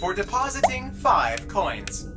for depositing 5 coins.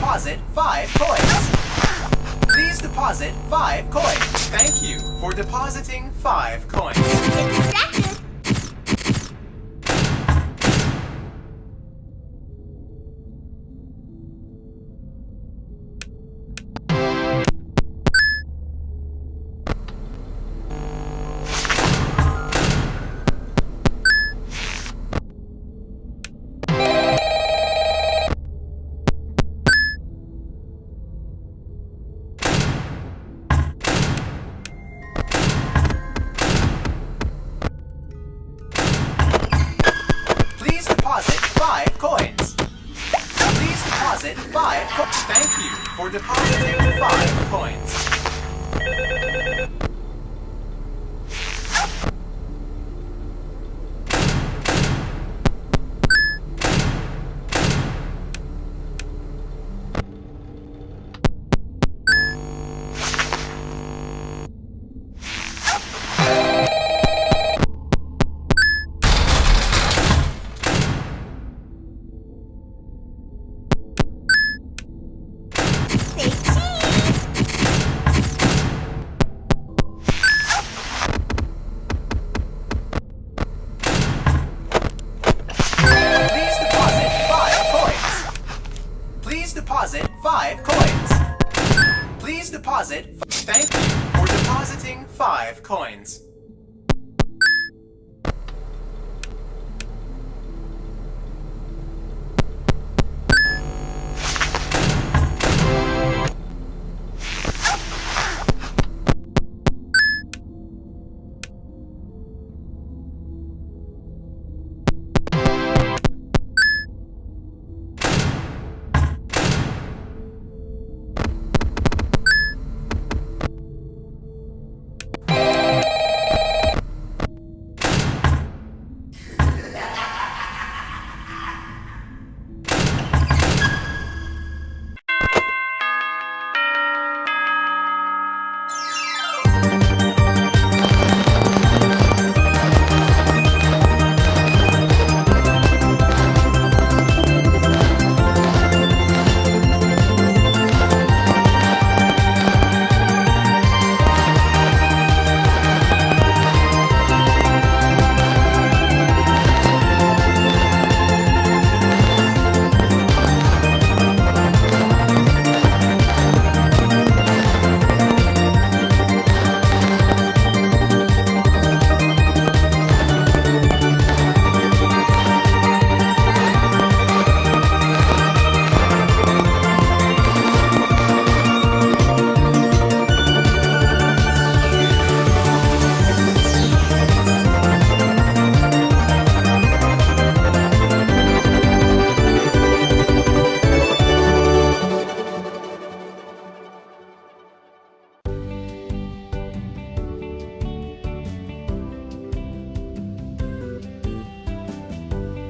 Deposit 5 coins. Please deposit 5 coins. Thank you for depositing 5 coins. Distracted. Deposit 5 coins. Please deposit 5 coins. Thank you for depositing 5 coins. Deposit 5 coins. Please deposit. Thank you for depositing 5 coins.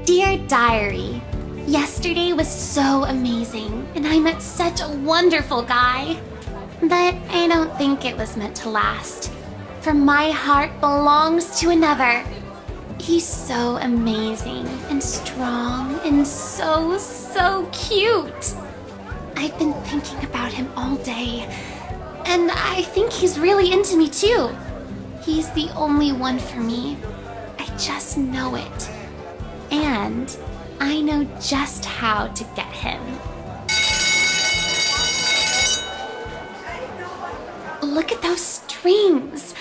Dear Diary, yesterday was so amazing, and I met such a wonderful guy. But I don't think it was meant to last, for my heart belongs to another. He's so amazing and strong and so cute. I've been thinking about him all day, and I think he's really into me too. He's the only one for me. I just know it. And I know just how to get him. Look at those strings.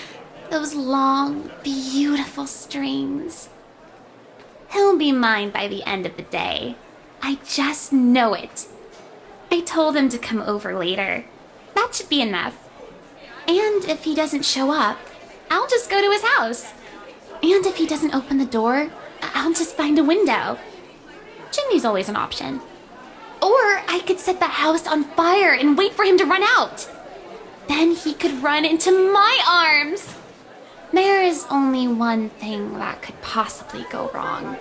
Those long, beautiful strings. He'll be mine by the end of the day. I just know it. I told him to come over later. That should be enough. And if he doesn't show up, I'll just go to his house. And if he doesn't open the door, I'll just find a window. Chimney's always an option. Or I could set the house on fire and wait for him to run out. Then he could run into my arms. There is only one thing that could possibly go wrong.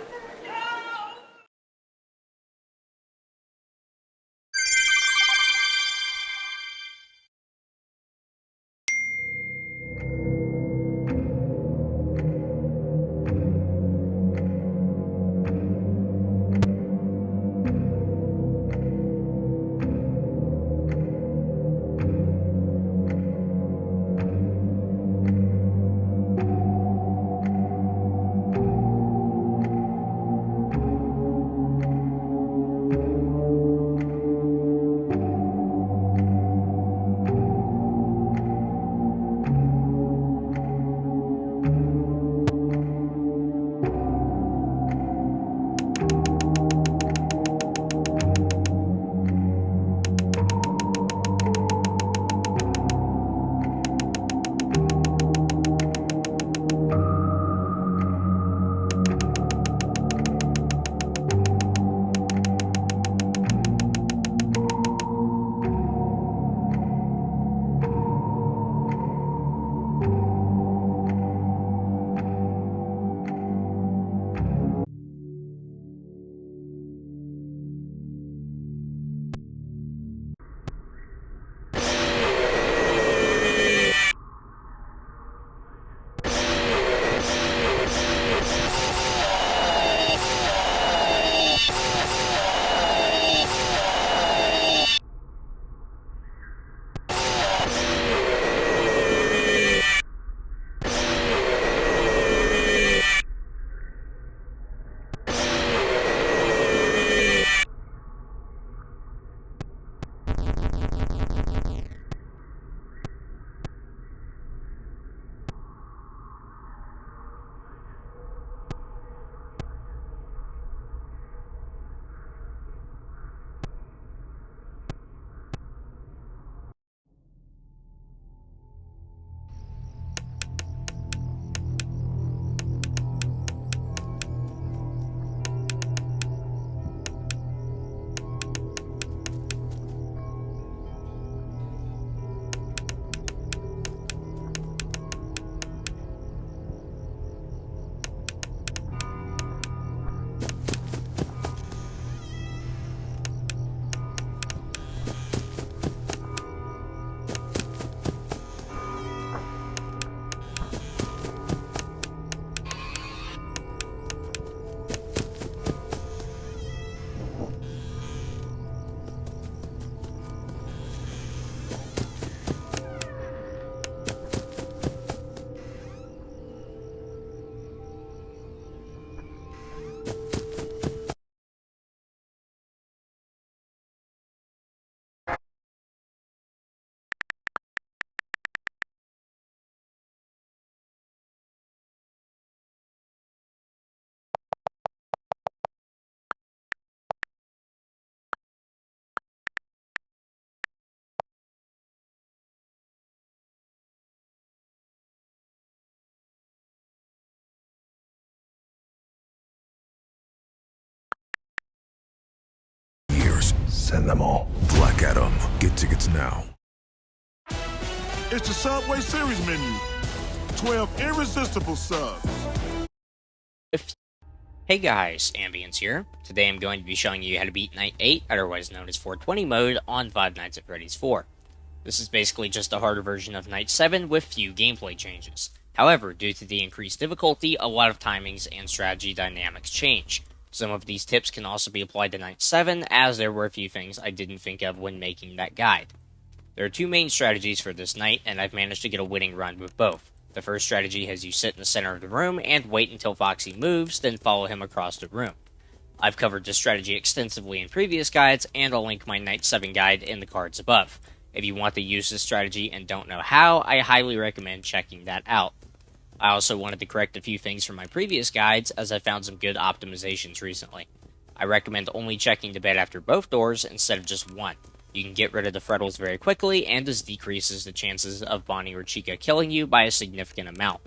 Send them all. Black Adam. Get tickets now. It's the Subway Series menu. 12 irresistible subs. Hey guys, Ambience here. Today I'm going to be showing you how to beat Night 8, otherwise known as 420 mode, on Five Nights at Freddy's 4. This is basically just a harder version of Night 7 with few gameplay changes. However, due to the increased difficulty, a lot of timings and strategy dynamics change. Some of these tips can also be applied to Night 7, as there were a few things I didn't think of when making that guide. There are two main strategies for this night, and I've managed to get a winning run with both. The first strategy has you sit in the center of the room and wait until Foxy moves, then follow him across the room. I've covered this strategy extensively in previous guides, and I'll link my Night 7 guide in the cards above. If you want to use this strategy and don't know how, I highly recommend checking that out. I also wanted to correct a few things from my previous guides, as I found some good optimizations recently. I recommend only checking the bed after both doors instead of just one. You can get rid of the frettles very quickly, and this decreases the chances of Bonnie or Chica killing you by a significant amount.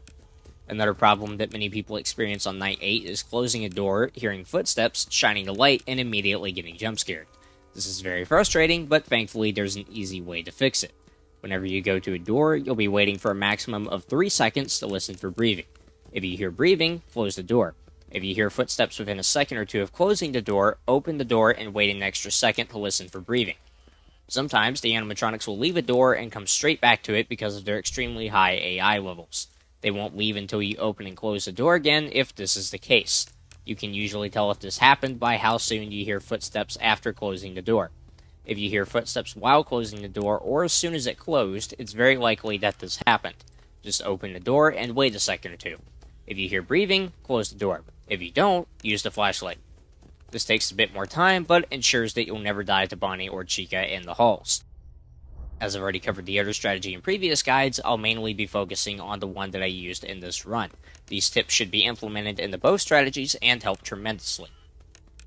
Another problem that many people experience on Night 8 is closing a door, hearing footsteps, shining a light, and immediately getting jump scared. This is very frustrating, but thankfully there's an easy way to fix it. Whenever you go to a door, you'll be waiting for a maximum of 3 seconds to listen for breathing. If you hear breathing, close the door. If you hear footsteps within a second or two of closing the door, open the door and wait an extra second to listen for breathing. Sometimes the animatronics will leave a door and come straight back to it because of their extremely high AI levels. They won't leave until you open and close the door again if this is the case. You can usually tell if this happened by how soon you hear footsteps after closing the door. If you hear footsteps while closing the door or as soon as it closed, it's very likely that this happened. Just open the door and wait a second or two. If you hear breathing, close the door. If you don't, use the flashlight. This takes a bit more time, but ensures that you'll never die to Bonnie or Chica in the halls. As I've already covered the other strategy in previous guides, I'll mainly be focusing on the one that I used in this run. These tips should be implemented into both strategies and help tremendously.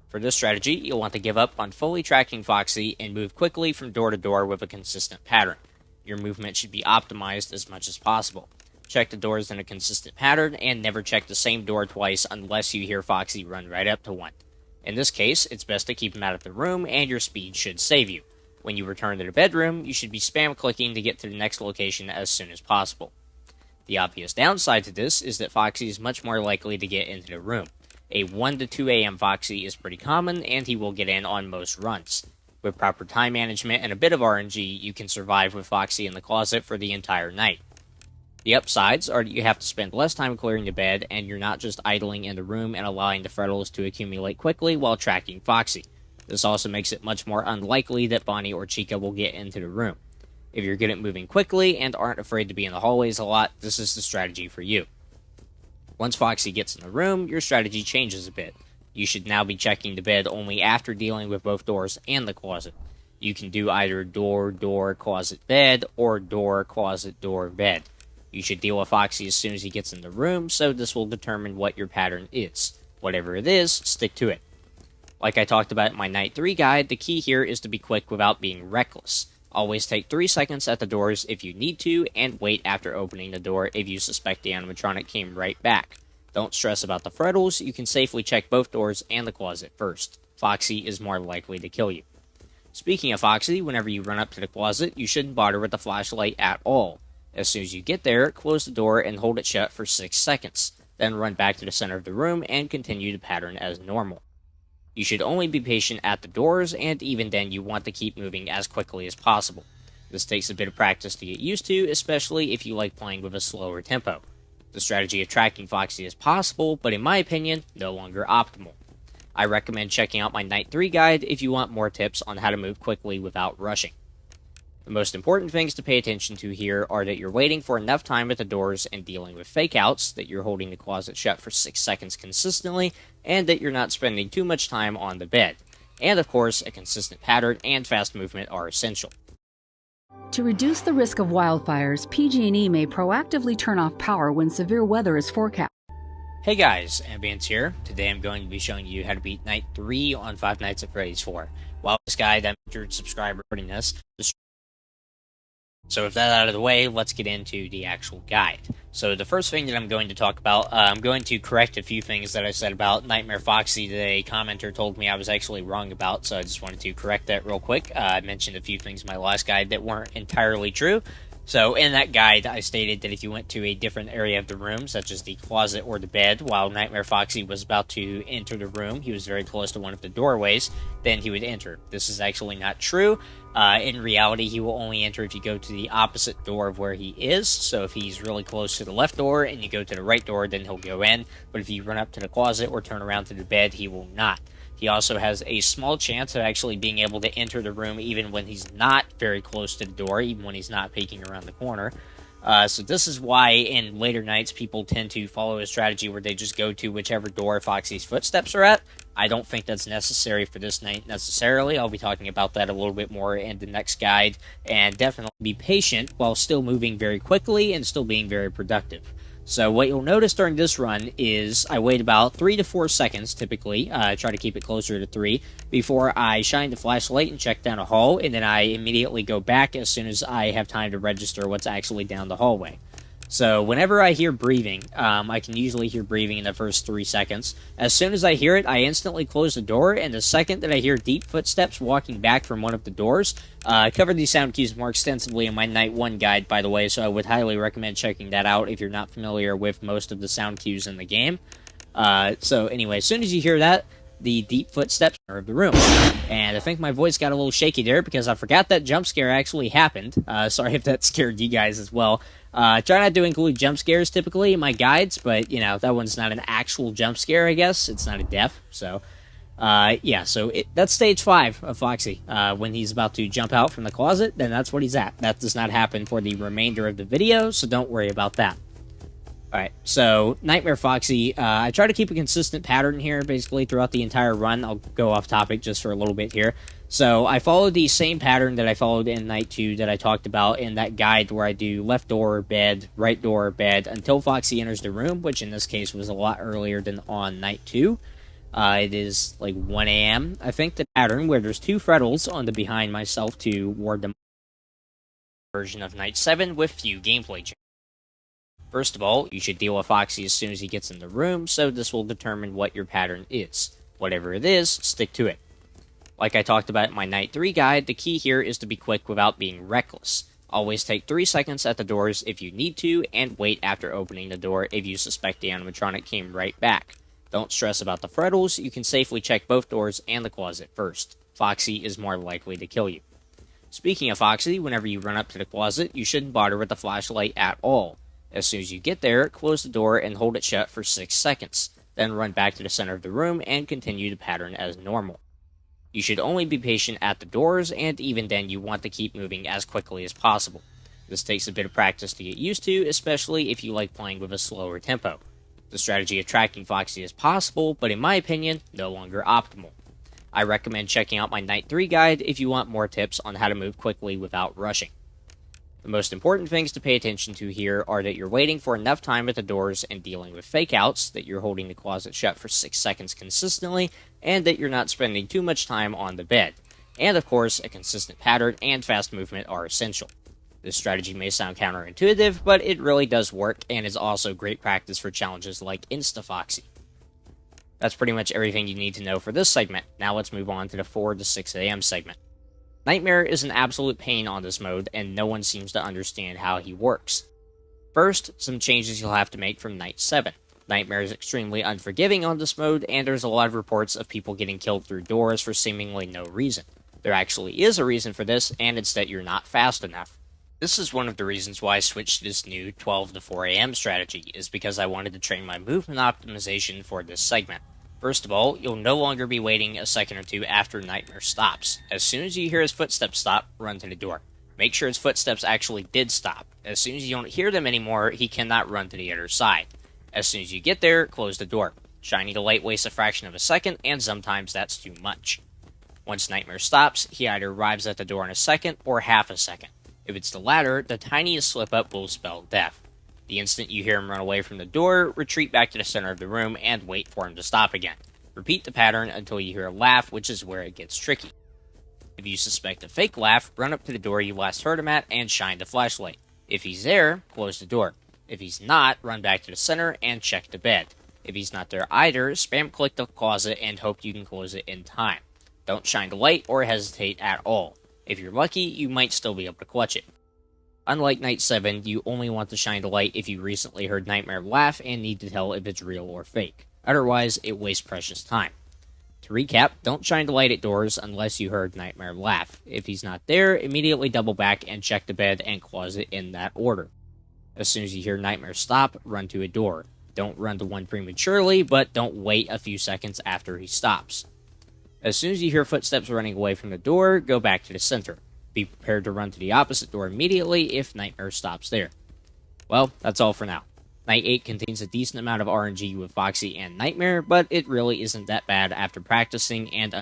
For this strategy, you'll want to give up on fully tracking Foxy and move quickly from door to door with a consistent pattern. Your movement should be optimized as much as possible. Check the doors in a consistent pattern, and never check the same door twice unless you hear Foxy run right up to one. In this case, it's best to keep him out of the room, and your speed should save you. When you return to the bedroom, you should be spam clicking to get to the next location as soon as possible. The obvious downside to this is that Foxy is much more likely to get into the room. A 1 to 2 a.m. Foxy is pretty common, and he will get in on most runs. With proper time management and a bit of RNG, you can survive with Foxy in the closet for the entire night. The upsides are that you have to spend less time clearing the bed, and you're not just idling in the room and allowing the frettles to accumulate quickly while tracking Foxy. This also makes it much more unlikely that Bonnie or Chica will get into the room. If you're good at moving quickly and aren't afraid to be in the hallways a lot, this is the strategy for you. Once Foxy gets in the room, your strategy changes a bit. You should now be checking the bed only after dealing with both doors and the closet. You can do either door, door, closet, bed, or door, closet, door, bed. You should deal with Foxy as soon as he gets in the room, so this will determine what your pattern is. Whatever it is, stick to it. Like I talked about in my Night 3 guide, the key here is to be quick without being reckless. Always take 3 seconds at the doors if you need to, and wait after opening the door if you suspect the animatronic came right back. Don't stress about the frettles, you can safely check both doors and the closet first. Foxy is more likely to kill you. Speaking of Foxy, whenever you run up to the closet, you shouldn't bother with the flashlight at all. As soon as you get there, close the door and hold it shut for 6 seconds. Then run back to the center of the room and continue the pattern as normal. You should only be patient at the doors, and even then you want to keep moving as quickly as possible. This takes a bit of practice to get used to, especially if you like playing with a slower tempo. The strategy of tracking Foxy is possible, but in my opinion, no longer optimal. I recommend checking out my Night 3 guide if you want more tips on how to move quickly without rushing. The most important things to pay attention to here are that you're waiting for enough time at the doors and dealing with fake-outs, that you're holding the closet shut for 6 seconds consistently, and that you're not spending too much time on the bed. And of course, a consistent pattern and fast movement are essential. To reduce the risk of wildfires, PG&E may proactively turn off power when severe weather is forecast. Hey guys, Ambience here. Today I'm going to be showing you how to beat Night 3 on Five Nights at Freddy's 4. While this guide, I'm a subscriber putting this. So with that out of the way, let's get into the actual guide. So the first thing that I'm going to talk about, I'm going to correct a few things that I said about Nightmare Foxy that a commenter told me I was actually wrong about, so I just wanted to correct that real quick. I mentioned a few things in my last guide that weren't entirely true. So in that guide, I stated that if you went to a different area of the room, such as the closet or the bed, while Nightmare Foxy was about to enter the room, he was very close to one of the doorways, then he would enter. This is actually not true. In reality, he will only enter if you go to the opposite door of where he is. So if he's really close to the left door and you go to the right door, then he'll go in. But if you run up to the closet or turn around to the bed, he will not. He also has a small chance of actually being able to enter the room even when he's not very close to the door, even when he's not peeking around the corner. So this is why in later nights people tend to follow a strategy where they just go to whichever door Foxy's footsteps are at. I don't think that's necessary for this night necessarily. I'll be talking about that a little bit more in the next guide, and definitely be patient while still moving very quickly and still being very productive. So what you'll notice during this run is I wait about 3 to 4 seconds, typically, try to keep it closer to 3, before I shine the flashlight and check down a hall, and then I immediately go back as soon as I have time to register what's actually down the hallway. So whenever I hear breathing, I can usually hear breathing in the first 3 seconds. As soon as I hear it, I instantly close the door, and the second that I hear deep footsteps walking back from one of the doors, I covered these sound cues more extensively in my Night 1 guide, by the way, so I would highly recommend checking that out if you're not familiar with most of the sound cues in the game. So anyway, as soon as you hear that, the deep footsteps of the room. And I think my voice got a little shaky there because I forgot that jump scare actually happened. Sorry if that scared you guys as well. Try not to include jump scares typically in my guides, but, you know, that one's not an actual jump scare, I guess. It's not a death, so... yeah, so that's stage 5 of Foxy. When he's about to jump out from the closet, then that's what he's at. That does not happen for the remainder of the video, so don't worry about that. Alright, so Nightmare Foxy, I try to keep a consistent pattern here, basically, throughout the entire run. I'll go off topic just for a little bit here. So, I followed the same pattern that I followed in Night 2 that I talked about in that guide where I do left door, bed, right door, bed, until Foxy enters the room, which in this case was a lot earlier than on Night 2. It is like 1 a.m. I think the pattern where there's 2 Freddles on the behind myself to ward them version of Night 7 with few gameplay changes. First of all, you should deal with Foxy as soon as he gets in the room, so this will determine what your pattern is. Whatever it is, stick to it. Like I talked about in my Night 3 guide, the key here is to be quick without being reckless. Always take 3 seconds at the doors if you need to, and wait after opening the door if you suspect the animatronic came right back. Don't stress about the Freddles, you can safely check both doors and the closet first. Foxy is more likely to kill you. Speaking of Foxy, whenever you run up to the closet, you shouldn't bother with the flashlight at all. As soon as you get there, close the door and hold it shut for 6 seconds. Then run back to the center of the room and continue the pattern as normal. You should only be patient at the doors, and even then you want to keep moving as quickly as possible. This takes a bit of practice to get used to, especially if you like playing with a slower tempo. The strategy of tracking Foxy is possible, but in my opinion, no longer optimal. I recommend checking out my Night 3 guide if you want more tips on how to move quickly without rushing. The most important things to pay attention to here are that you're waiting for enough time at the doors and dealing with fake-outs, that you're holding the closet shut for 6 seconds consistently, and that you're not spending too much time on the bed. And of course, a consistent pattern and fast movement are essential. This strategy may sound counterintuitive, but it really does work and is also great practice for challenges like Insta-Foxy. That's pretty much everything you need to know for this segment. Now let's move on to the 4 to 6 a.m. segment. Nightmare is an absolute pain on this mode, and no one seems to understand how he works. First, some changes you'll have to make from Night 7. Nightmare is extremely unforgiving on this mode, and there's a lot of reports of people getting killed through doors for seemingly no reason. There actually is a reason for this, and it's that you're not fast enough. This is one of the reasons why I switched to this new 12 to 4 a.m. strategy, is because I wanted to train my movement optimization for this segment. First of all, you'll no longer be waiting a second or two after Nightmare stops. As soon as you hear his footsteps stop, run to the door. Make sure his footsteps actually did stop. As soon as you don't hear them anymore, he cannot run to the other side. As soon as you get there, close the door. Shining the light wastes a fraction of a second, and sometimes that's too much. Once Nightmare stops, he either arrives at the door in a second or half a second. If it's the latter, the tiniest slip-up will spell death. The instant you hear him run away from the door, retreat back to the center of the room and wait for him to stop again. Repeat the pattern until you hear a laugh, which is where it gets tricky. If you suspect a fake laugh, run up to the door you last heard him at and shine the flashlight. If he's there, close the door. If he's not, run back to the center and check the bed. If he's not there either, spam click the closet and hope you can close it in time. Don't shine the light or hesitate at all. If you're lucky, you might still be able to clutch it. Unlike Night 7, you only want to shine the light if you recently heard Nightmare laugh and need to tell if it's real or fake. Otherwise, it wastes precious time. To recap, don't shine the light at doors unless you heard Nightmare laugh. If he's not there, immediately double back and check the bed and closet in that order. As soon as you hear Nightmare stop, run to a door. Don't run to one prematurely, but don't wait a few seconds after he stops. As soon as you hear footsteps running away from the door, go back to the center. Be prepared to run to the opposite door immediately if Nightmare stops there. Well, that's all for now. Night 8 contains a decent amount of RNG with Foxy and Nightmare, but it really isn't that bad after practicing and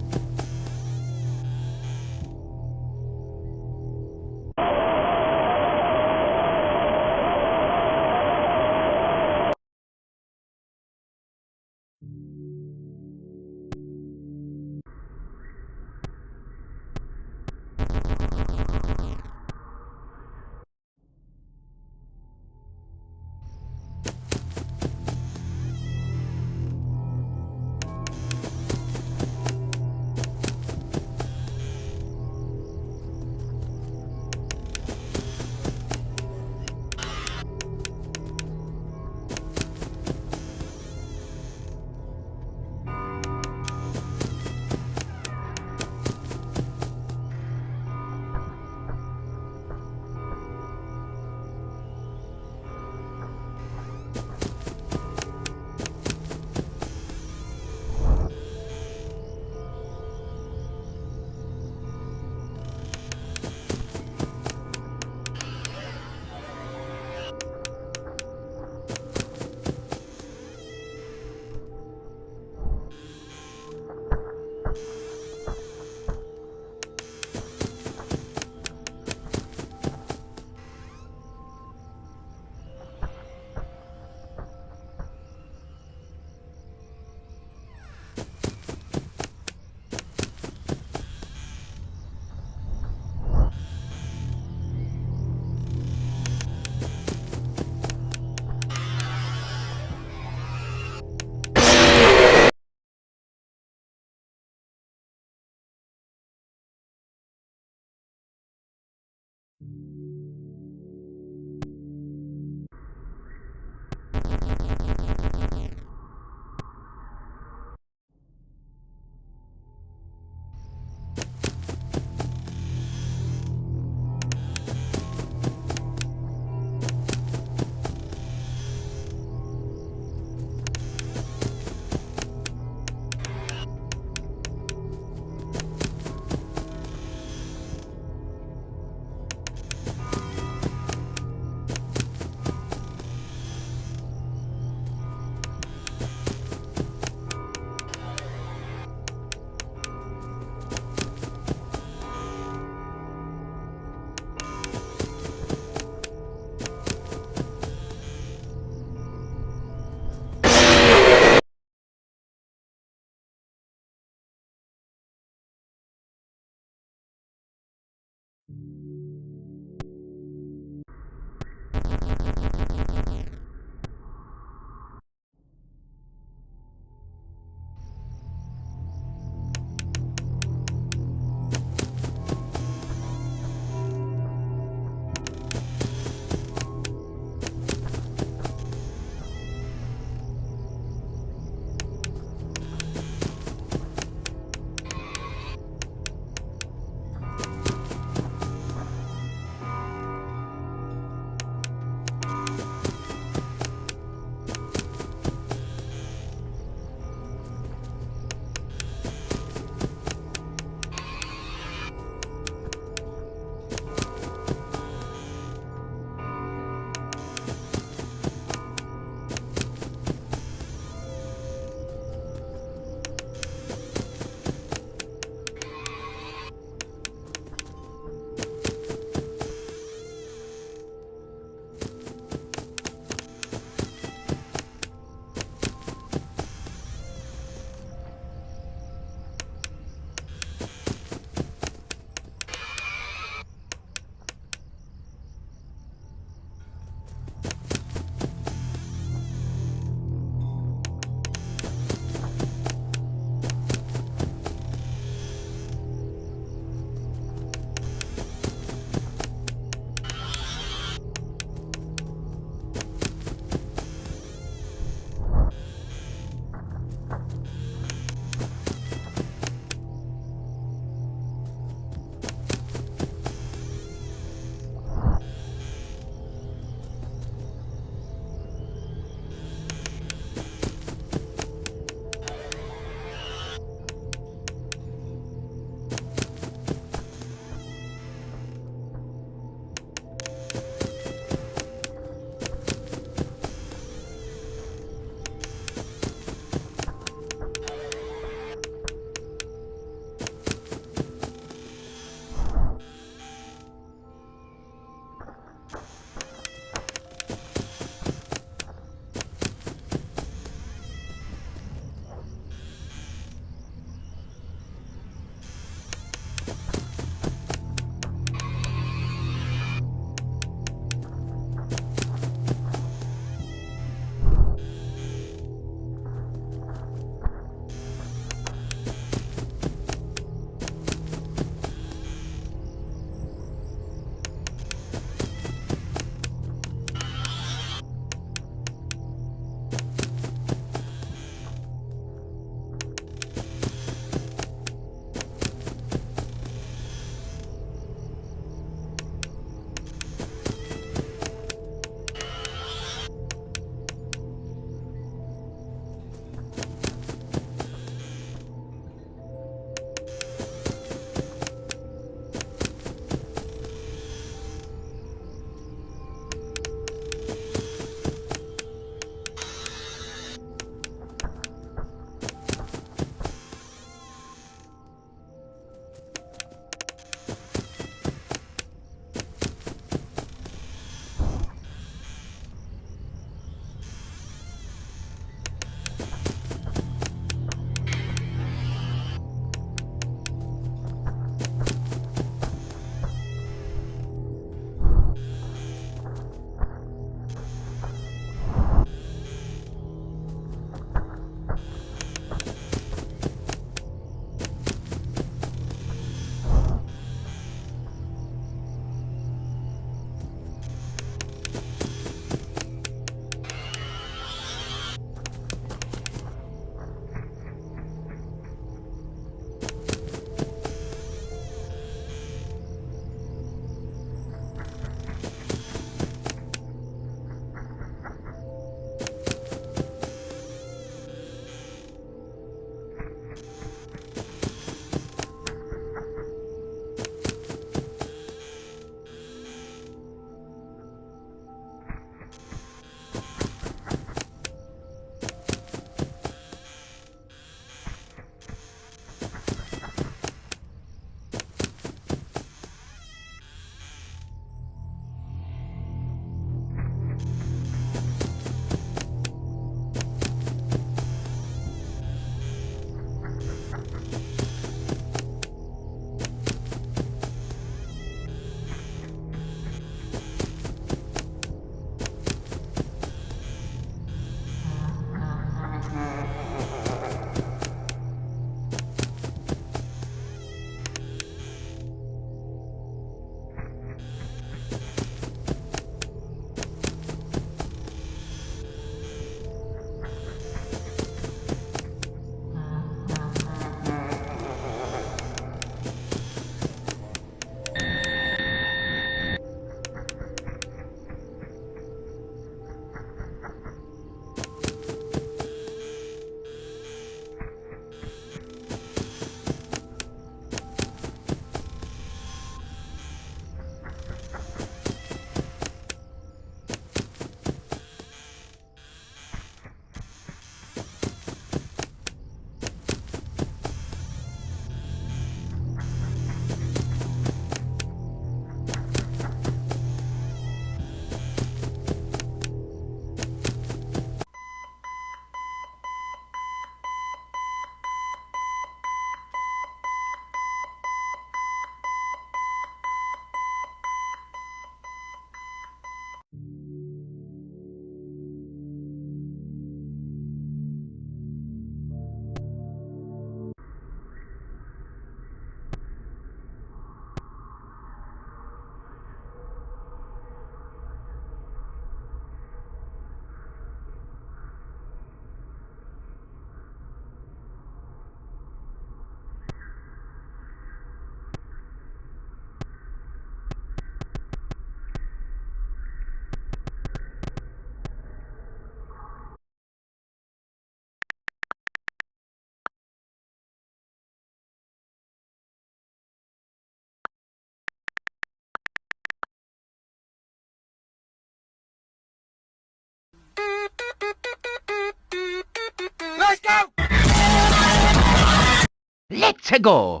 Let's go!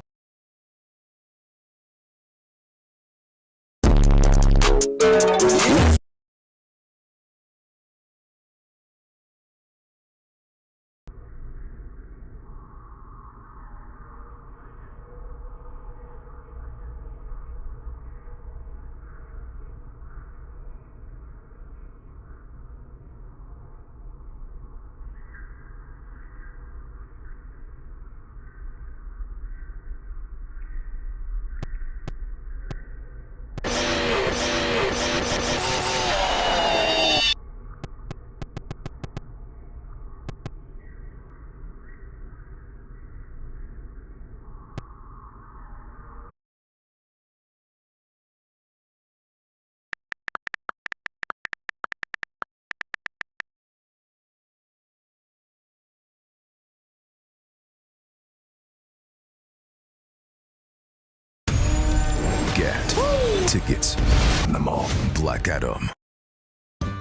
Get tickets in the mall. Black Adam.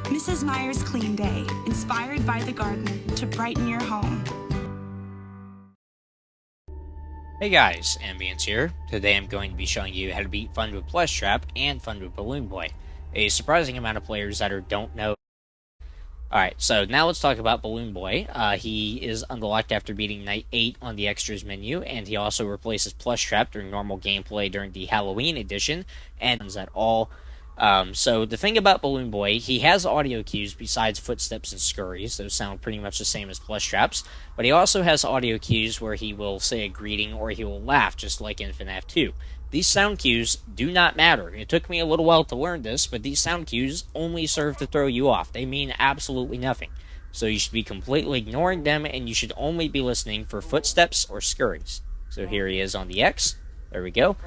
Mrs. Meyer's Clean Day, inspired by the garden to brighten your home. Hey guys, Ambience here. Today I'm going to be showing you how to beat Fun with Plush Trap and Fun with Balloon Boy. A surprising amount of players that don't know. Alright, so now let's talk about Balloon Boy. He is unlocked after beating Night 8 on the extras menu, and he also replaces Plush Trap during normal gameplay during the Halloween edition, and at all. So the thing about Balloon Boy, he has audio cues besides footsteps and scurries. Those sound pretty much the same as Plush Traps, but he also has audio cues where he will say a greeting or he will laugh, just like in FNAF 2. These sound cues do not matter. It took me a little while to learn this, but these sound cues only serve to throw you off. They mean absolutely nothing. So you should be completely ignoring them, and you should only be listening for footsteps or scurries. So here he is on the X. There we go.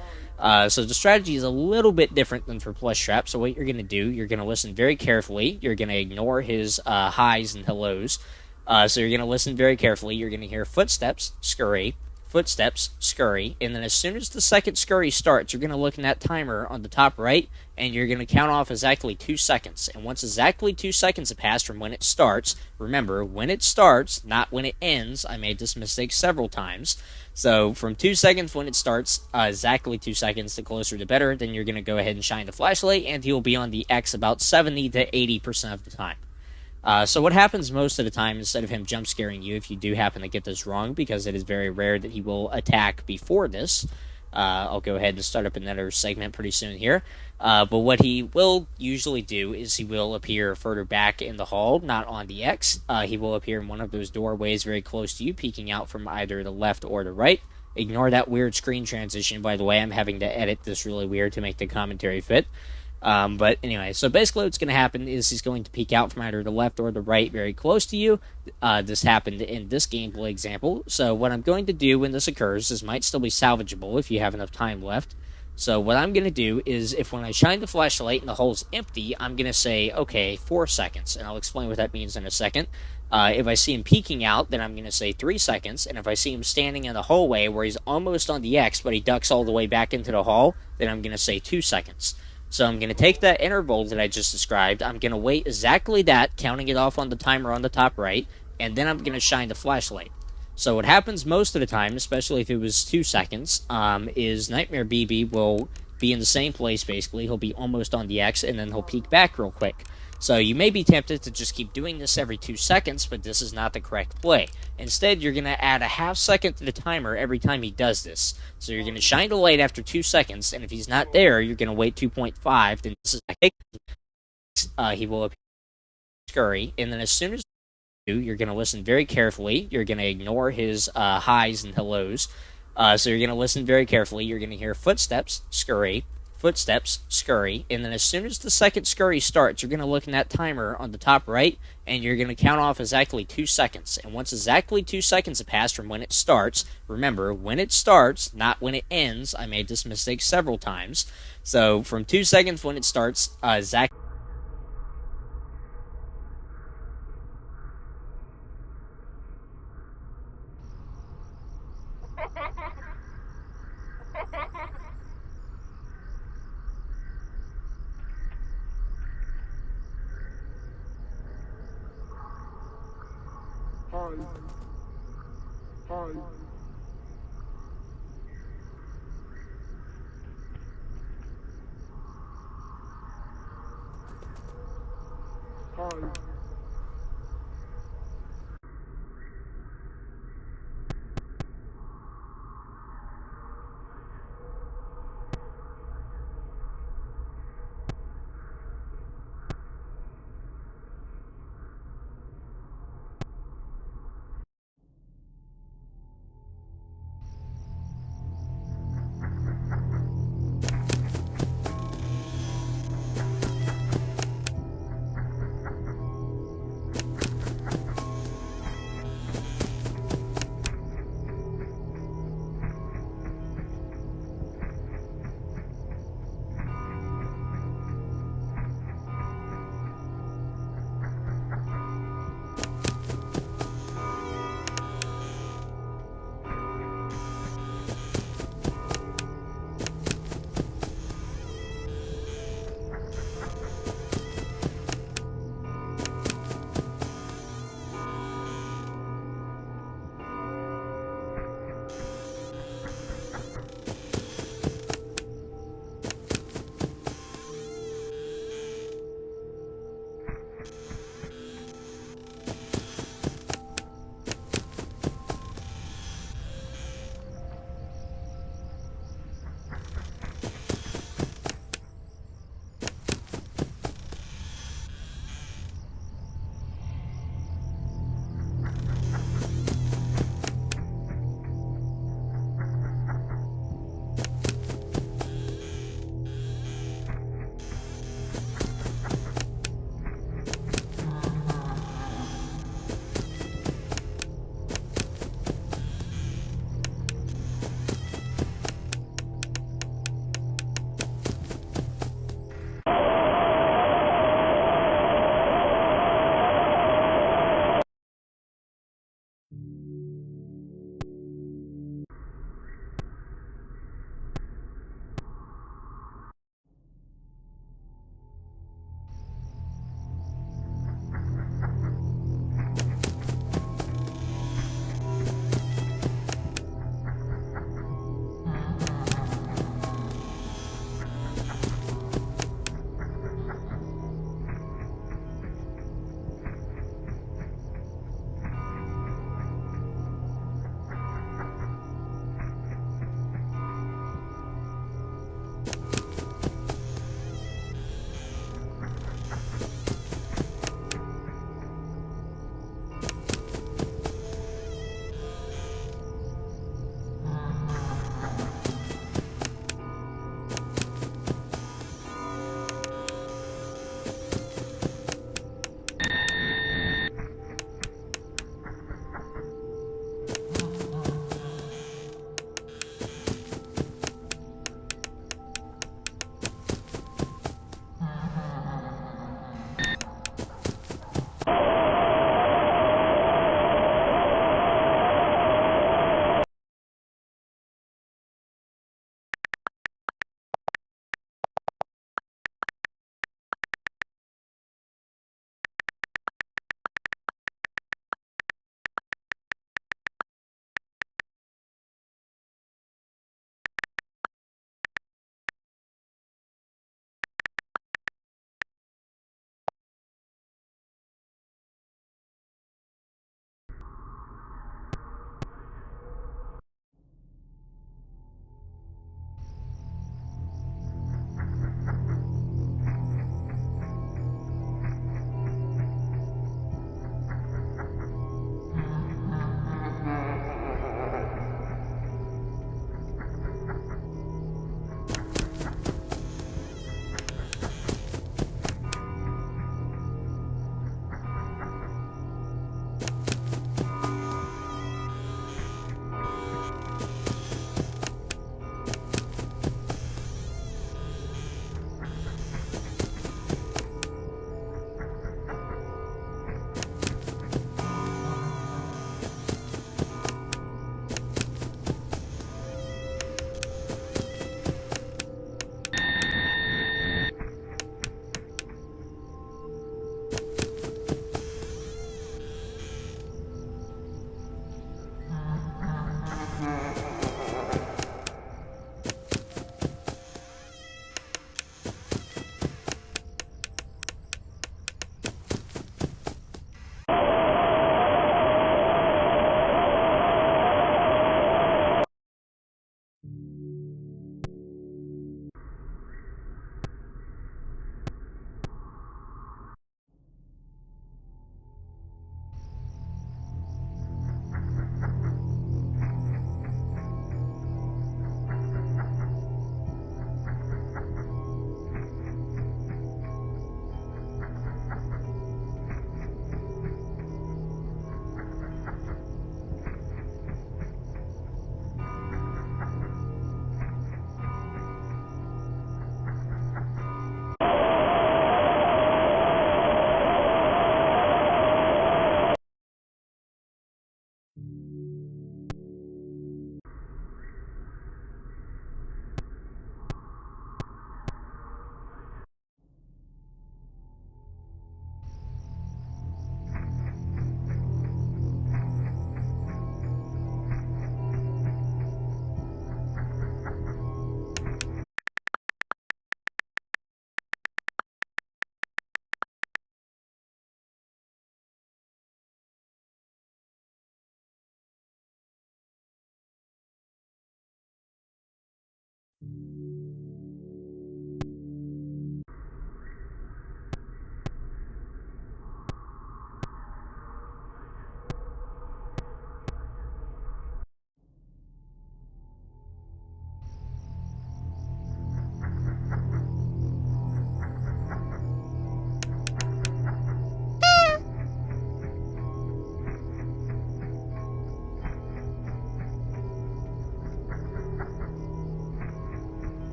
So the strategy is a little bit different than for Plush Trap. So what you're going to do, you're going to listen very carefully. You're going to ignore his highs and hellos. So you're going to listen very carefully. You're going to hear footsteps, scurry, footsteps, scurry, and then as soon as the second scurry starts, you're going to look in that timer on the top right, and you're going to count off exactly 2 seconds. And once exactly 2 seconds have passed from when it starts, remember, when it starts, not when it ends. I made this mistake several times. So from 2 seconds when it starts, exactly 2 seconds, the closer the better, then you're going to go ahead and shine the flashlight, and he'll be on the X about 70 to 80% of the time. So what happens most of the time, instead of him jump scaring you, if you do happen to get this wrong, because it is very rare that he will attack before this, I'll go ahead and start up another segment pretty soon here, but what he will usually do is he will appear further back in the hall, not on the X. He will appear in one of those doorways very close to you, peeking out from either the left or the right. Ignore that weird screen transition, by the way. I'm having to edit this really weird to make the commentary fit. But anyway, so basically what's going to happen is he's going to peek out from either the left or the right very close to you. This happened in this gameplay example. So what I'm going to do when this occurs, this might still be salvageable if you have enough time left. So what I'm going to do is if when I shine the flashlight and the hole's empty, I'm going to say, okay, 4 seconds. And I'll explain what that means in a second. If I see him peeking out, then I'm going to say 3 seconds. And if I see him standing in the hallway where he's almost on the X, but he ducks all the way back into the hall, then I'm going to say 2 seconds. So I'm going to take that interval that I just described, I'm going to wait exactly that, counting it off on the timer on the top right, and then I'm going to shine the flashlight. So what happens most of the time, especially if it was 2 seconds, is Nightmare BB will be in the same place, basically. He'll be almost on the X, and then he'll peek back real quick. So you may be tempted to just keep doing this every 2 seconds, but this is not the correct play. Instead, you're going to add a half second to the timer every time he does this. So you're going to shine the light after 2 seconds, and if he's not there, you're going to wait 2.5, then this is he will appear scurry, and then as soon as you're going to listen very carefully. You're going to ignore his highs and hellos. So you're going to listen very carefully. You're going to hear footsteps, scurry, footsteps, scurry, and then as soon as the second scurry starts, you're going to look in that timer on the top right, and you're going to count off exactly 2 seconds. And once exactly 2 seconds have passed from when it starts, remember, when it starts, not when it ends. I made this mistake several times. So from 2 seconds when it starts, exactly.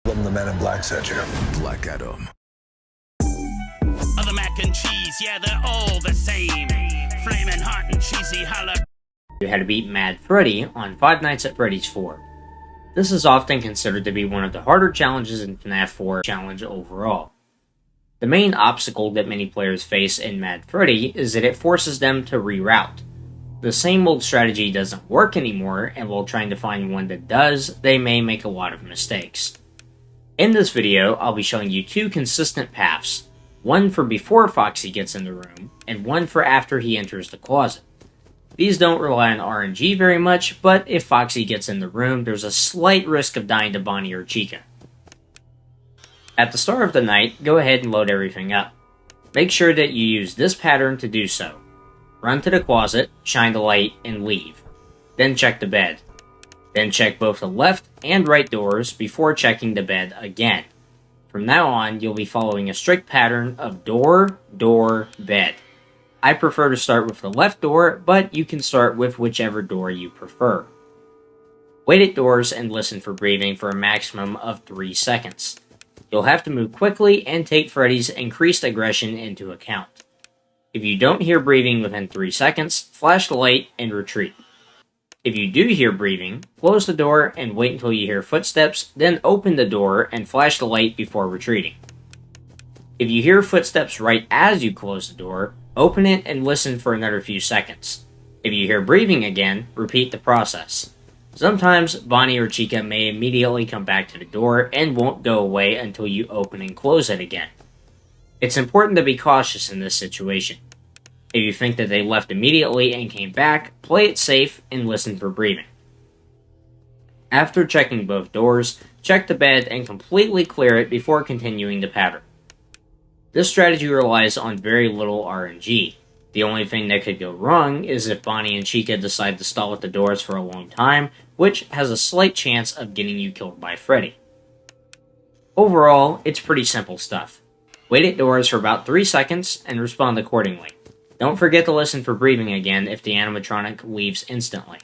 Them the men in black sent you. Black Adam. Other mac and cheese, yeah, they're all the same. Flaming hot and cheesy jalapeno. You had to beat Mad Freddy on Five Nights at Freddy's 4. This is often considered to be one of the harder challenges in FNAF 4 challenge overall. The main obstacle that many players face in Mad Freddy is that it forces them to reroute. The same old strategy doesn't work anymore, and while trying to find one that does, they may make a lot of mistakes. In this video, I'll be showing you two consistent paths, one for before Foxy gets in the room, and one for after he enters the closet. These don't rely on RNG very much, but if Foxy gets in the room, there's a slight risk of dying to Bonnie or Chica. At the start of the night, go ahead and load everything up. Make sure that you use this pattern to do so. Run to the closet, shine the light, and leave. Then check the bed. Then check both the left and right doors before checking the bed again. From now on, you'll be following a strict pattern of door, door, bed. I prefer to start with the left door, but you can start with whichever door you prefer. Wait at doors and listen for breathing for a maximum of 3 seconds. You'll have to move quickly and take Freddy's increased aggression into account. If you don't hear breathing within 3 seconds, flash the light and retreat. If you do hear breathing, close the door and wait until you hear footsteps, then open the door and flash the light before retreating. If you hear footsteps right as you close the door, open it and listen for another few seconds. If you hear breathing again, repeat the process. Sometimes Bonnie or Chica may immediately come back to the door and won't go away until you open and close it again. It's important to be cautious in this situation. If you think that they left immediately and came back, play it safe and listen for breathing. After checking both doors, check the bed and completely clear it before continuing the pattern. This strategy relies on very little RNG. The only thing that could go wrong is if Bonnie and Chica decide to stall at the doors for a long time, which has a slight chance of getting you killed by Freddy. Overall, it's pretty simple stuff. Wait at doors for about 3 seconds and respond accordingly. Don't forget to listen for breathing again if the animatronic leaves instantly.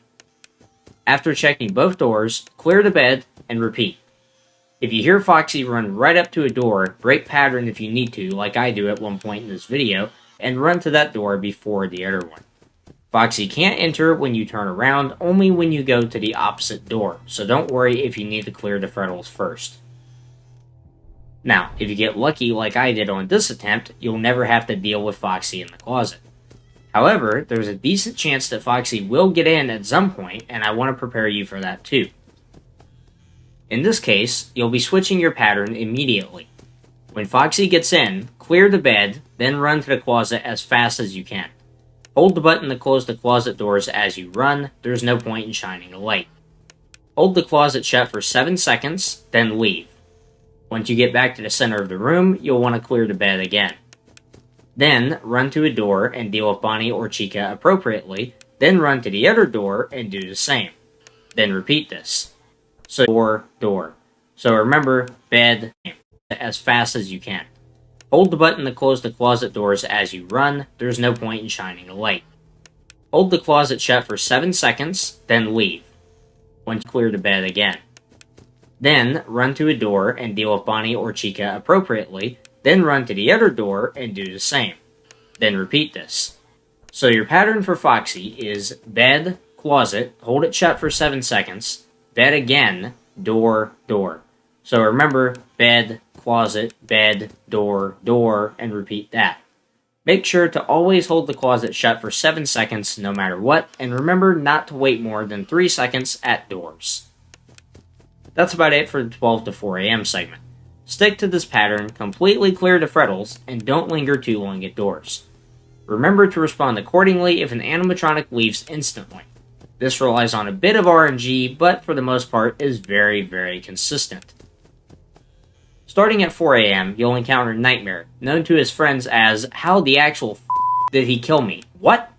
After checking both doors, clear the bed and repeat. If you hear Foxy run right up to a door, break pattern if you need to, like I do at one point in this video, and run to that door before the other one. Foxy can't enter when you turn around, only when you go to the opposite door, so don't worry if you need to clear the Freddles first. Now, if you get lucky like I did on this attempt, you'll never have to deal with Foxy in the closet. However, there's a decent chance that Foxy will get in at some point, and I want to prepare you for that too. In this case, you'll be switching your pattern immediately. When Foxy gets in, clear the bed, then run to the closet as fast as you can. Hold the button to close the closet doors as you run, there's no point in shining a light. Hold the closet shut for 7 seconds, then leave. Once you get back to the center of the room, you'll want to clear the bed again. Then, run to a door and deal with Bonnie or Chica appropriately, then run to the other door and do the same. Then repeat this. So, door, door. So remember, bed, as fast as you can. Hold the button to close the closet doors as you run, there's no point in shining a light. Hold the closet shut for 7 seconds, then leave. Once you clear the bed again. Then, run to a door and deal with Bonnie or Chica appropriately, then run to the other door and do the same. Then repeat this. So your pattern for Foxy is bed, closet, hold it shut for 7 seconds, bed again, door, door. So remember, bed, closet, bed, door, door, and repeat that. Make sure to always hold the closet shut for 7 seconds no matter what, and remember not to wait more than 3 seconds at doors. That's about it for the 12 to 4 a.m. segment. Stick to this pattern, completely clear the Freddles, and don't linger too long at doors. Remember to respond accordingly if an animatronic leaves instantly. This relies on a bit of RNG, but for the most part is very, very consistent. Starting at 4 a.m., you'll encounter Nightmare, known to his friends as, "How the actual f*** did he kill me? What?"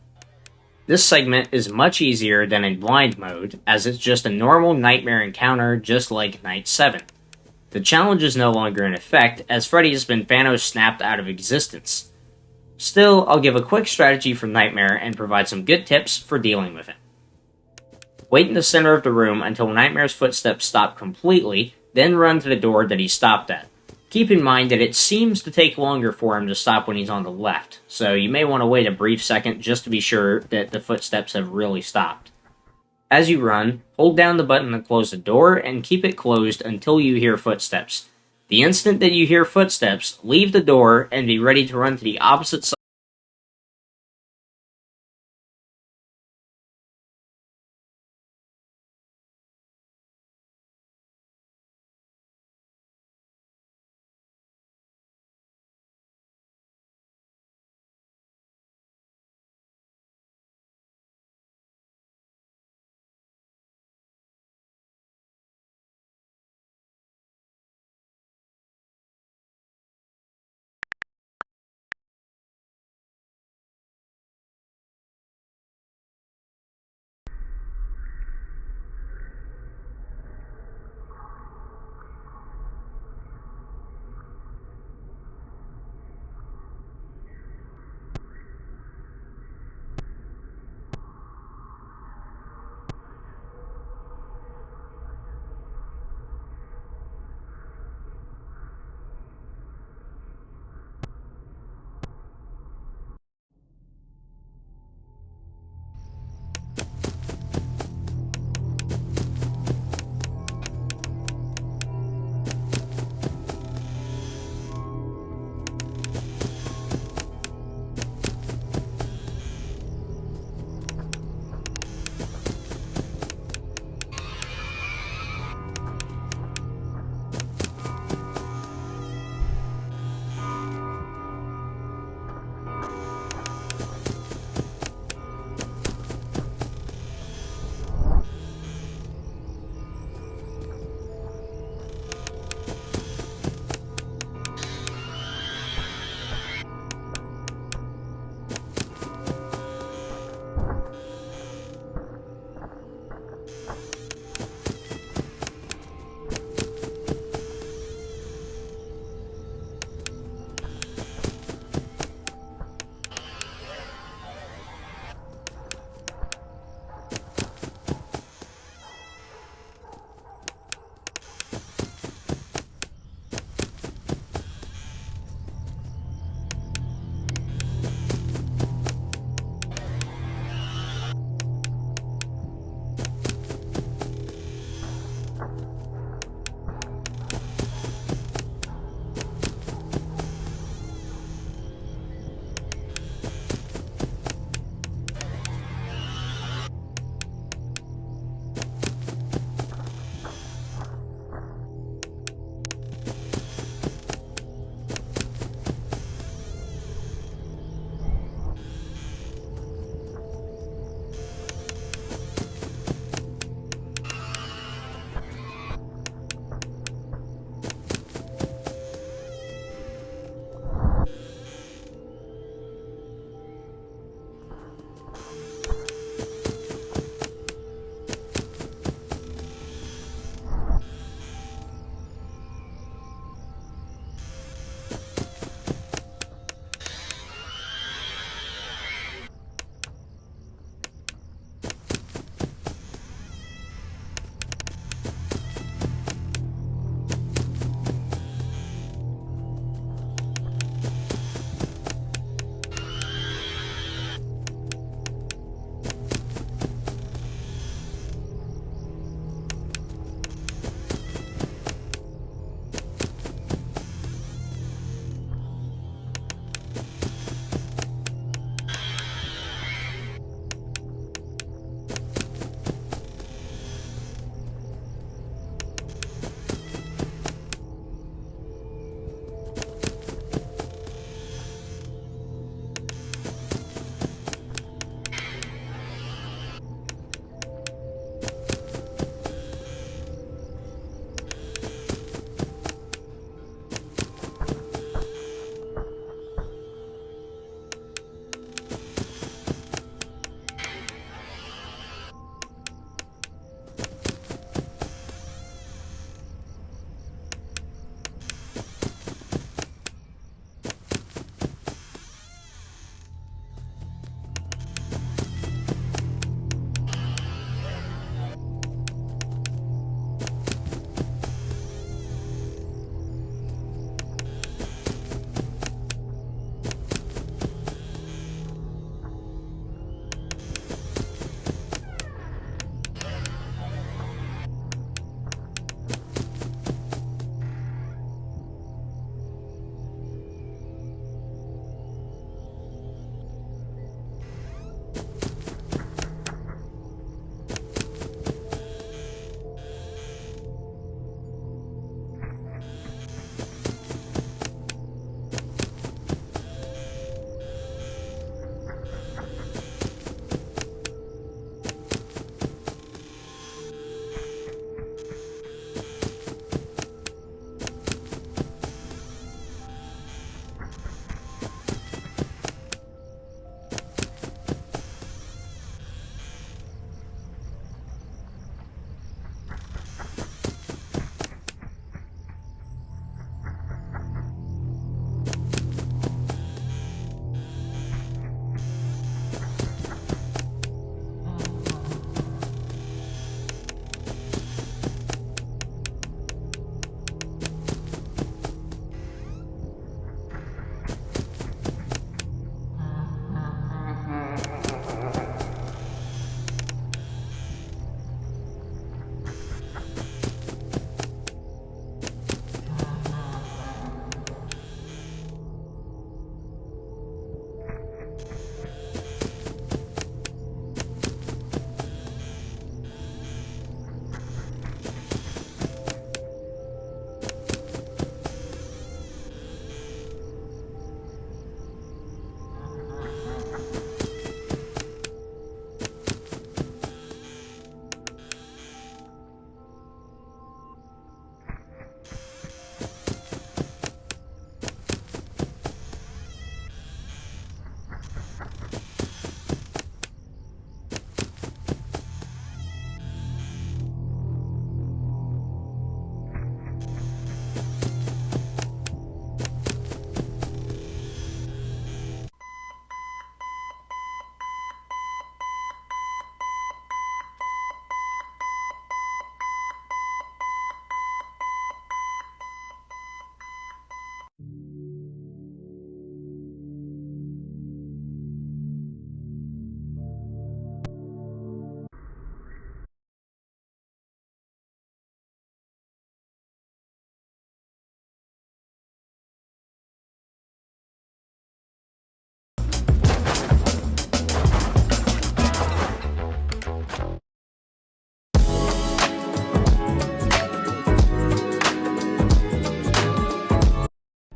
This segment is much easier than in blind mode, as it's just a normal Nightmare encounter just like Night 7. The challenge is no longer in effect, as Freddy has been Thanos snapped out of existence. Still, I'll give a quick strategy for Nightmare and provide some good tips for dealing with it. Wait in the center of the room until Nightmare's footsteps stop completely, then run to the door that he stopped at. Keep in mind that it seems to take longer for him to stop when he's on the left, so you may want to wait a brief second just to be sure that the footsteps have really stopped. As you run, hold down the button to close the door and keep it closed until you hear footsteps. The instant that you hear footsteps, leave the door and be ready to run to the opposite side.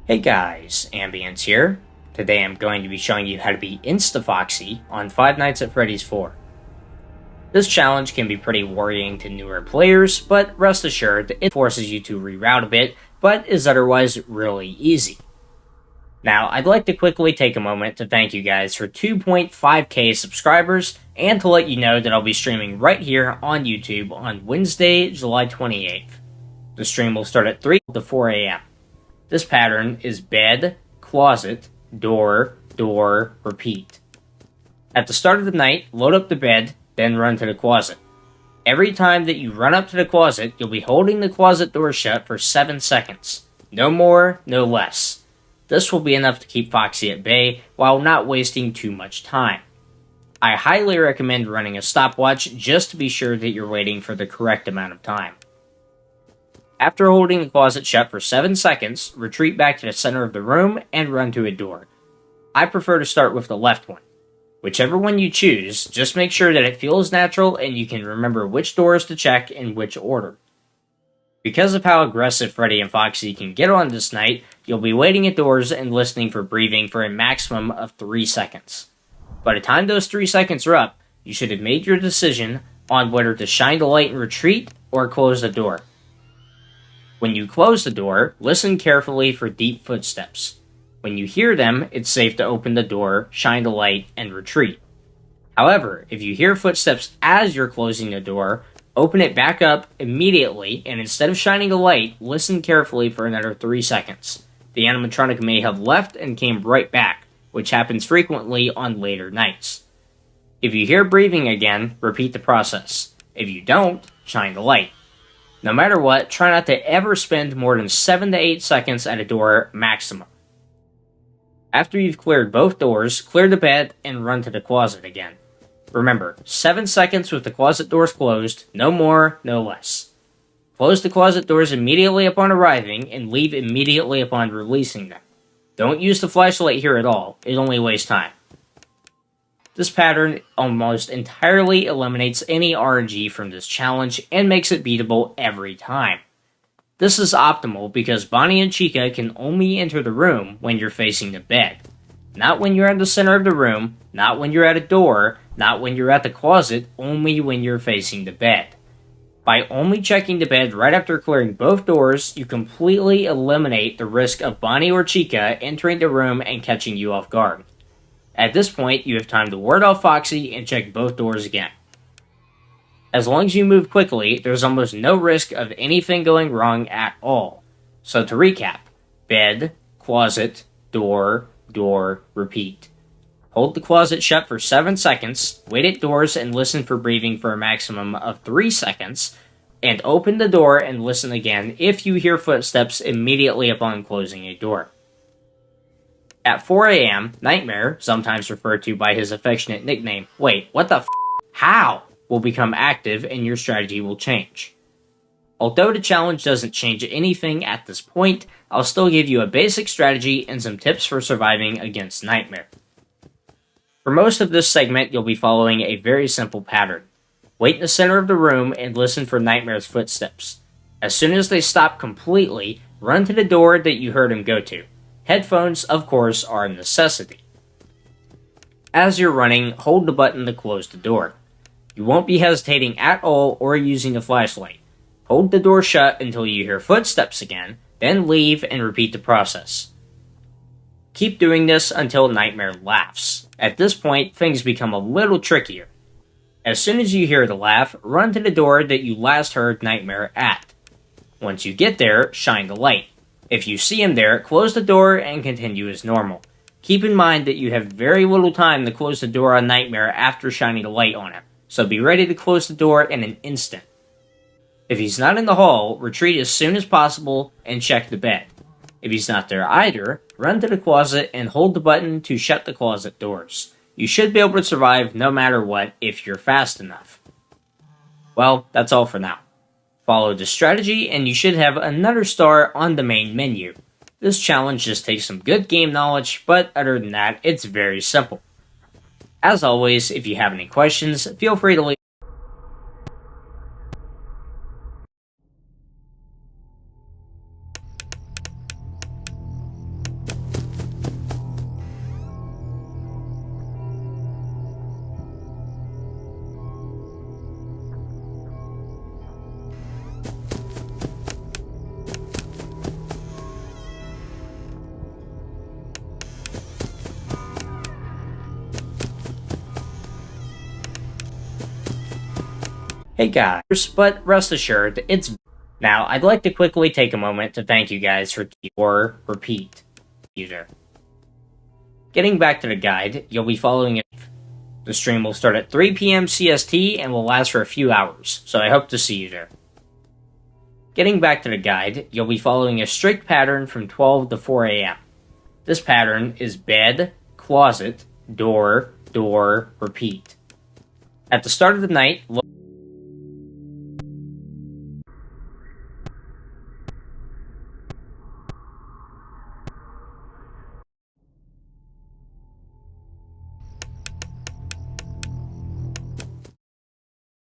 Hey guys, Ambience here. Today I'm going to be showing you how to be Insta-Foxy on Five Nights at Freddy's 4. This challenge can be pretty worrying to newer players, but rest assured, it forces you to reroute a bit, but is otherwise really easy. Now, I'd like to quickly take a moment to thank you guys for 2.5k subscribers, and to let you know that I'll be streaming right here on YouTube on Wednesday, July 28th. The stream will start at 3 to 4 a.m. This pattern is bed, closet, door, door, repeat. At the start of the night, load up the bed, then run to the closet. Every time that you run up to the closet, you'll be holding the closet door shut for 7 seconds. No more, no less. This will be enough to keep Foxy at bay while not wasting too much time. I highly recommend running a stopwatch just to be sure that you're waiting for the correct amount of time. After holding the closet shut for 7 seconds, retreat back to the center of the room and run to a door. I prefer to start with the left one. Whichever one you choose, just make sure that it feels natural and you can remember which doors to check in which order. Because of how aggressive Freddy and Foxy can get on this night, you'll be waiting at doors and listening for breathing for a maximum of 3 seconds. By the time those 3 seconds are up, you should have made your decision on whether to shine the light and retreat or close the door. When you close the door, listen carefully for deep footsteps. When you hear them, it's safe to open the door, shine the light, and retreat. However, if you hear footsteps as you're closing the door, open it back up immediately, and instead of shining a light, listen carefully for another 3 seconds. The animatronic may have left and came right back, which happens frequently on later nights. If you hear breathing again, repeat the process. If you don't, shine the light. No matter what, try not to ever spend more than 7 to 8 seconds at a door maximum. After you've cleared both doors, clear the bed and run to the closet again. Remember, 7 seconds with the closet doors closed, no more, no less. Close the closet doors immediately upon arriving and leave immediately upon releasing them. Don't use the flashlight here at all, it only wastes time. This pattern almost entirely eliminates any RNG from this challenge and makes it beatable every time. This is optimal because Bonnie and Chica can only enter the room when you're facing the bed. Not when you're at the center of the room, not when you're at a door, not when you're at the closet, only when you're facing the bed. By only checking the bed right after clearing both doors, you completely eliminate the risk of Bonnie or Chica entering the room and catching you off guard. At this point, you have time to ward off Foxy and check both doors again. As long as you move quickly, there's almost no risk of anything going wrong at all. So to recap, bed, closet, door, door, repeat. Hold the closet shut for 7 seconds, wait at doors and listen for breathing for a maximum of 3 seconds, and open the door and listen again if you hear footsteps immediately upon closing a door. At 4 a.m., Nightmare, sometimes referred to by his affectionate nickname, wait, what the f***, how, will become active and your strategy will change. Although the challenge doesn't change anything at this point, I'll still give you a basic strategy and some tips for surviving against Nightmare. For most of this segment, you'll be following a very simple pattern. Wait in the center of the room and listen for Nightmare's footsteps. As soon as they stop completely, run to the door that you heard him go to. Headphones, of course, are a necessity. As you're running, hold the button to close the door. You won't be hesitating at all or using the flashlight. Hold the door shut until you hear footsteps again, then leave and repeat the process. Keep doing this until Nightmare laughs. At this point, things become a little trickier. As soon as you hear the laugh, run to the door that you last heard Nightmare at. Once you get there, shine the light. If you see him there, close the door and continue as normal. Keep in mind that you have very little time to close the door on Nightmare after shining the light on him, so be ready to close the door in an instant. If he's not in the hall, retreat as soon as possible and check the bed. If he's not there either, run to the closet and hold the button to shut the closet doors. You should be able to survive no matter what if you're fast enough. Well, that's all for now. Follow the strategy and you should have another star on the main menu. This challenge just takes some good game knowledge, but other than that, it's very simple. As always, if you have any questions, feel free to leave Hey guys, but rest assured, it's... Now, I'd like to quickly take a moment to thank you guys for your repeat user. Getting back to the guide, you'll be following it. The stream will start at 3 p.m. CST and will last for a few hours, so I hope to see you there. Getting back to the guide, you'll be following a strict pattern from 12 to 4 a.m. This pattern is bed, closet, door, repeat. At the start of the night, look